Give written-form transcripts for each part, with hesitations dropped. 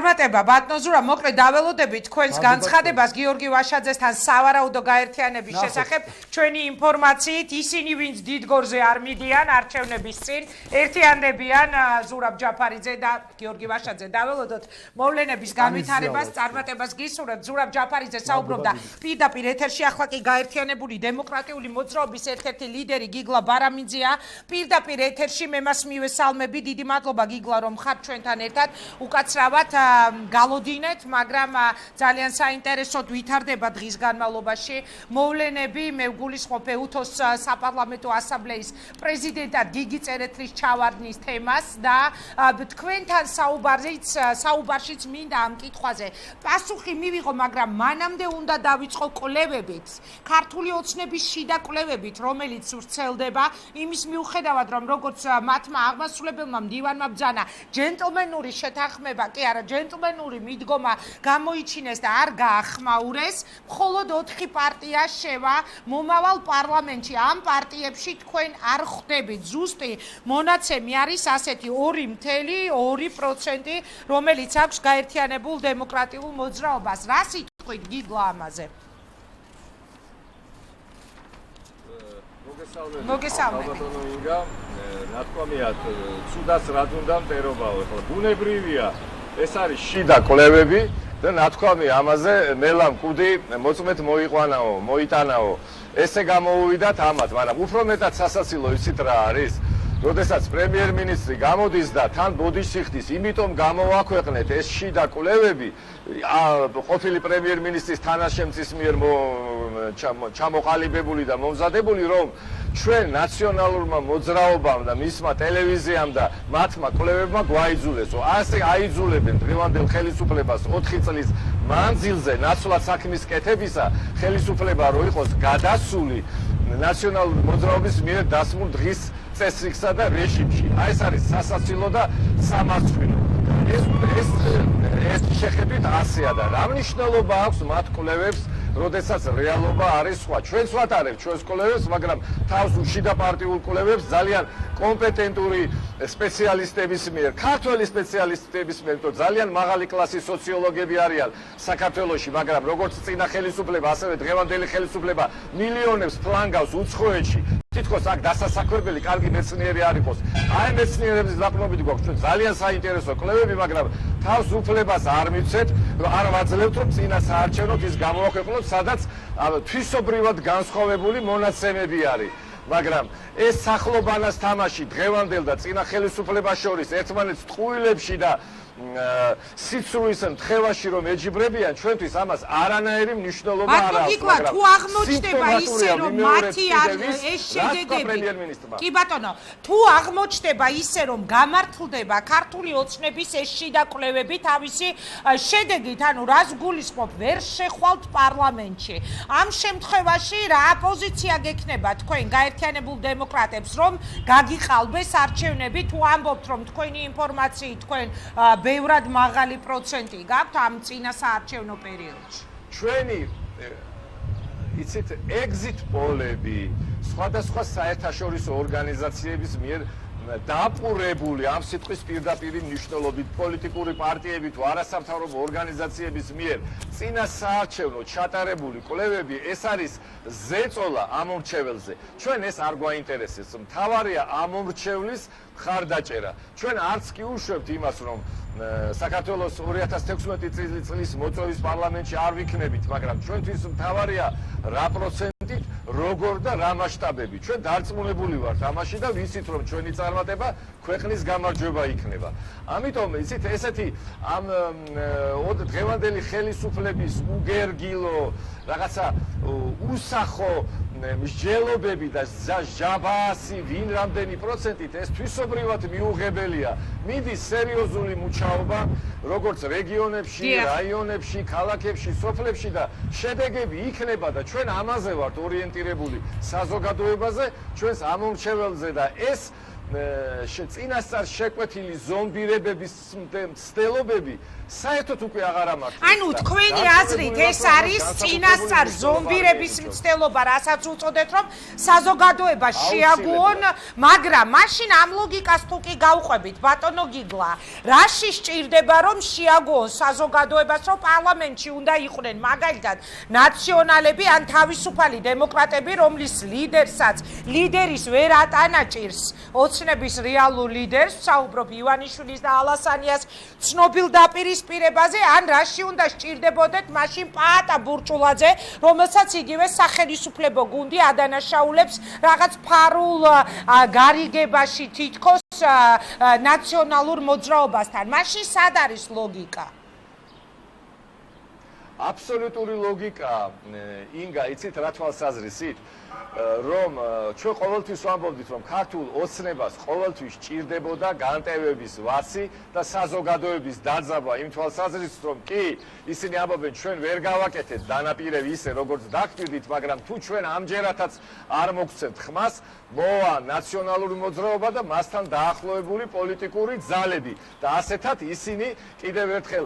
წარმატება ბატონო ზურაბ, მოკლედ დაველოდებით თქვენს განცხადებას გიორგი ვაშაძესთან სავარაუდო გაერთიანების შესახებ ჩვენი ინფორმაციით ისინი ვინც დიდგორზე არ მიდიან არჩევნების წინ ერთიანდებიან ზურაბ ჯაფარიძე და გიორგი ვაშაძე დაველოდოთ მოვლენების განვითარებას წარმატებას გისურვებთ ზურაბ ჯაფარიძე საუბრობდა პირდაპირ ეთერში ახლა კი გაერთიანებული დემოკრატიული მოძრაობის ერთ-ერთი ლიდერი გიგლა ბარამინძეა პირდაპირ ეთერში მე მას მივესალმები დიდი მადლობა გიგლა რომ ხართ ჩვენთან ერთად უკაცრავად გალოდინეთ მაგრამ ძალიან საინტერესოდ ვითარდება დღის განმავლობაში მოვლენები მე ვგულისხმობ უთოს საპარლამენტო ასამბლეის პრეზიდენტად გიგი წერეთლის ჩავარდნის თემას და თქვენთან საუბარშიც მინდა ამ კითხვაზე პასუხი მივიღო მაგრამ მანამდე უნდა დავიწყო კვლევებით ქართული ოცნების შიდა კვლევებით რომელიც ვრცელდება იმის მიუხედავად რომ როგორც მათმა აღმასრულებელმა მდივანმა ბრძანა ჯენტლმენური შეთანხმება კი არა ჯენტლმენური მიდგომა გამოიჩინეს და არ გაახმაურეს მხოლოდ 4 პარტია შევა მომავალ პარლამენტში ამ პარტიებში თქვენ არ ხვდებით ზუსტი მონაცემი არის ასეთი 2.2% რომელიც აქვს გაერთიანებულ დემოკრატიულ მოძრაობას რა სიტყვით გიგლა ამაზე მოგესალმებით ნათქვამიათ ცუდას რაც უნდა მტერობაო ხო ბუნებრივია ეს არის შიდა კვლევები და ნათქვამი ამაზე ნელა მკუდი მოწმეთ მოიყვანაო მოიტანაო ესე გამოუვიდათ ამათ მაგრამ უფრო მეტად სასაცილო იცით რა არის როდესაც პრემიერ-მინისტრი გამოდის და თან ბოდიშს იხდის იმიტომ გამოაქვეყნეთ ეს შიდა კვლევები ყოფილი პრემიერ-მინისტრის თანაშემწის მიერ ჩამოყალიბებული და მომზადებული რომ ჩვენ ნაციონალურმა მოძრაობამ და მისმა ტელევიზიამ და მათმა კვლევებმა გვაიძულესო ასე აიძულებენ დღევანდელ ხელისუფლებას 4 წლის მანძილზე ნაცვლად საქმის კეთებისა ხელისუფლება რო იყოს გადასული ნაციონალური მოძრაობის მიერ დასმულ დღის წესრიგსა და რეჟიმში აი ეს არის სასაცილო და სამართლო ეს შეხედვით ასეა და რა მნიშვნელობა აქვს მათ კვლევებს როდესაც რეალობა არის სხვა ჩვენს ვატარებთ ჩვენს კვლევებს მაგრამ თავს უშიდა პარტიულ კვლევებს ძალიან კომპეტენტური სპეციალისტების მიერ ქართველი სპეციალისტების მიერ თო ძალიან მაღალი კლასის სოციოლოგები არიან საქართველოში მაგრამ როგორც წინა ხელისუფლება ასევე დღევანდელი ხელისუფლება მილიონებს ფლანგავს უცხოეთში თითქოს აქ დასასაკვირველი კარგი მეცნიერი არ იყოს აი მეცნიერების დაყრდნობით გვაქვს ჩვენ ძალიან საინტერესო კვლევები მაგრამ თავს უფლებას არ მიცეთ არ ვაძლევთ რომ წინა საარჩევნოდ ის გამოაქვეყნოთ სადაც თვისობრივად განსხვავებული მონაცემები არის მაგრამ ეს სახლობანას თამაში დღევანდელ და წინა ხელისუფლებას შორის ერთმანეთს ტყუილებში და სიცრუის მთხოვაში რომ ეჯიბრებიან ჩვენთვის ამას არანაირი მნიშვნელობა არ აქვს მაგრამ თუ აღმოჩნდება ისე რომ მათი ეს შედეგები კი ბატონო თუ აღმოჩნდება ისე რომ გამართლდება ქართული ოცნების ეს შიდა კვლევები თავისი შედეგით ანუ რას გულისხმობ ვერ შეხვალთ პარლამენტში ამ შემთხვევაში რა პოზიცია გექნება თქვენ გაერთიანებულ დემოკრატებს რომ გაგიყალბეს არჩევნები თუ ამბობთ რომ თქვენი ინფორმაციით თქვენ ბევრად მაღალი პროცენტი გაქვთ ამ წინა საარჩევნო პერიოდში. ჩვენი იცით exit polები სხვადასხვა საერთაშორისო ორგანიზაციების მიერ დაყურებული ამ სიტყვის პირდაპირი მნიშვნელობით პოლიტიკური პარტიები თუ არასამთავრობო ორგანიზაციების მიერ წინა საარჩევნო ჩატარებული კვლევები ეს არის ზეწოლა ამორჩეველზე ჩვენ ეს არ გვაინტერესებს მთავარია ამორჩევლის მხარდაჭერა ჩვენ არც კი უშვებთ იმას რომ საქართველოს 2016 წლის მოწვევის პარლამენტში არ ვიქნებით მაგრამ ჩვენთვის მთავარია რა პროცენტით როგორ და რა მასშტაბები ჩვენ დარწმუნებული ვართ ამაში და ვიცით რომ ჩვენი წარმატება ქვეყნის გამარჯვება იქნება ამიტომ იცით ესეთი ამ დღევანდელი ხელისუფლების უგერგილო რაღაცა უსახო მსჯელობები და ჟაბასი ვინ რამდენი პროცენტით ეს თვისობრივად მიუღებელია მიდის სერიოზული მუშაობა როგორც რეგიონებში რაიონებში ქალაქებში სოფლებში და შედეგები იქნება და ჩვენ ამაზე ვართ ორიენტირებული საზოგადოებაზე ჩვენს ამომრჩეველზე და ეს წინასწარ შეკვეთილი ზომბირებების მცდელობები საერთოდ უკვე აღარ ამართლებს. ანუ თქვენი აზრით ეს არის წინასწარ ზომბირების მცდელობა, რასაც უწოდეთ, რომ საზოგადოება შეაგუონ, მაგრამ მაშინ ამ ლოგიკას თუ კი გავყვებით, ბატონო გიგლა, რაში სჭირდება რომ შეაგუონ საზოგადოებას, რომ პარლამენტში უნდა იყვნენ მაგალითად ნაციონალები ან თავისუფალი დემოკრატები, რომლის ლიდერის ვერ ატანაჭირს ოცნების რეალურ ლიდერს, საუბრობ ივანიშვილის და ალასანიას ცნობილ დაპირისპირებაზე, ან რაში უნდა სჭირდებოდეთ მაშინ პაატა ბურჭულაძე, რომელსაც იგივე სახელისუფლებო გუნდი ადანაშაულებს რაღაც ფარულ გარიგებაში თითქოს ნაციონალურ მოძრაობასთან. მაშინ სად არის ლოგიკა? აბსოლუტური ლოგიკა, ინგა, იცით რა თვალსაზრისით? რომ ჩვენ ყოველთვის ვამბობდით, რომ ქართულ ოცნებას ყოველთვის სჭირდებოდა განტევების ვაცი და საზოგადოების დაძაბვა იმ თვალსაზრისით, რომ კი ისინი ამბობენ, ჩვენ ვერ გავაკეთეთ დანაპირები ისე, როგორც დაგჭირდით, მაგრამ თუ ჩვენ ამჯერადაც არ მოგცემთ ხმას, მოვა ნაციონალური მოძრაობა და მასთან დაახლოებული პოლიტიკური ძალები და ასეთად ისინი კიდევ ერთხელ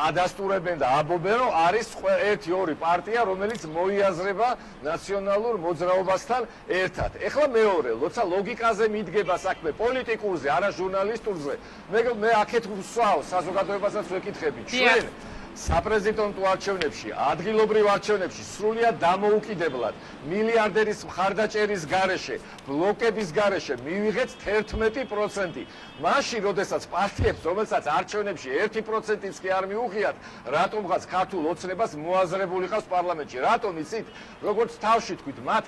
ადასტურებენ და ამბობენ, რომ არის 1-2 პარტია, რომელიც მოიაზრება ნაციონალურ მოძრაობასთან ერთად. ეხლა მეორე, როცა ლოგიკაზე მიდგება საქმე პოლიტიკურზე, არა ჟურნალისტურზე, მე აქეთ ვსვავ საზოგადოებასაც ვეკითხები, ჩვენ საპრეზიდენტო არჩევნებში, ადგილობრივ არჩევნებში სრულიად დამოუკიდებლად მილიარდერის მხარდაჭერის გარეშე, ბლოკების გარეშე მივიღეთ 11%. მაშინ, როდესაც პარტიებს, რომელსაც არჩევნებში 1%-იც კი არ მიუღიათ, რატომღაც ქართულ ოცნებას მოაზრებული ყავს პარლამენტში. რატომ იცით? როგორც თავში თქვით, მათ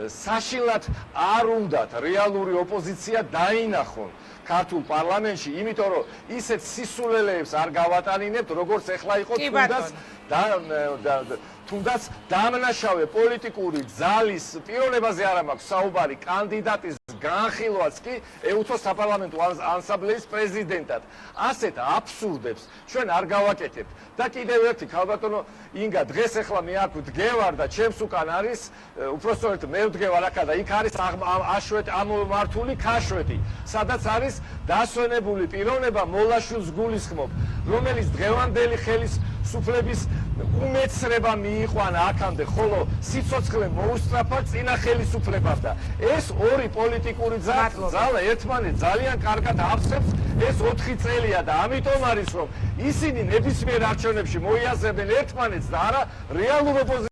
საშინლად არ უნდათ რეალური ოპოზიცია დაინახონ ქართულ პარლამენტში, იმიტომ რომ ისეთ სისულელეებს არ გავატანინებთ, როგორც ეხლა იყო თუნდაც დამნაშავე პოლიტიკური ძალის პიროვნებაზე არ მაქვს საუბარი, კანდიდატის განხილვაც კი ეუთოს საპარლამენტო ანსამბლეის პრეზიდენტად. ასეთ აბსურდებს ჩვენ არ გავაკეთებთ. და კიდევ ერთი, ქალბატონო ინგა, დღეს ეხლა მე აქ ვდგევარ და ჩემს უკან არის, უпростоრეთ მე ვდგევარ აქა და იქ არის ამომართული ქაშვეთი, სადაც არის დასვენებული პიროვნება მოლაშვილს გულისხმობ, რომელიც დღევანდელი ხელისუფლების უმეცრება მიიყვანა აქამდე, ხოლო სიცოცხლე მოუსწრაფა წინა ხელისუფლებას და ეს ორი პოლიტიკური ძალა ერთმანეთს ძალიან კარგად ავსებს, ეს 4 წელია და ამიტომ არის, რომ ისინი ნებისმიერ არჩევნებში მოიაზრებენ ერთმანეთს და არა რეალურ ოპოზიციას.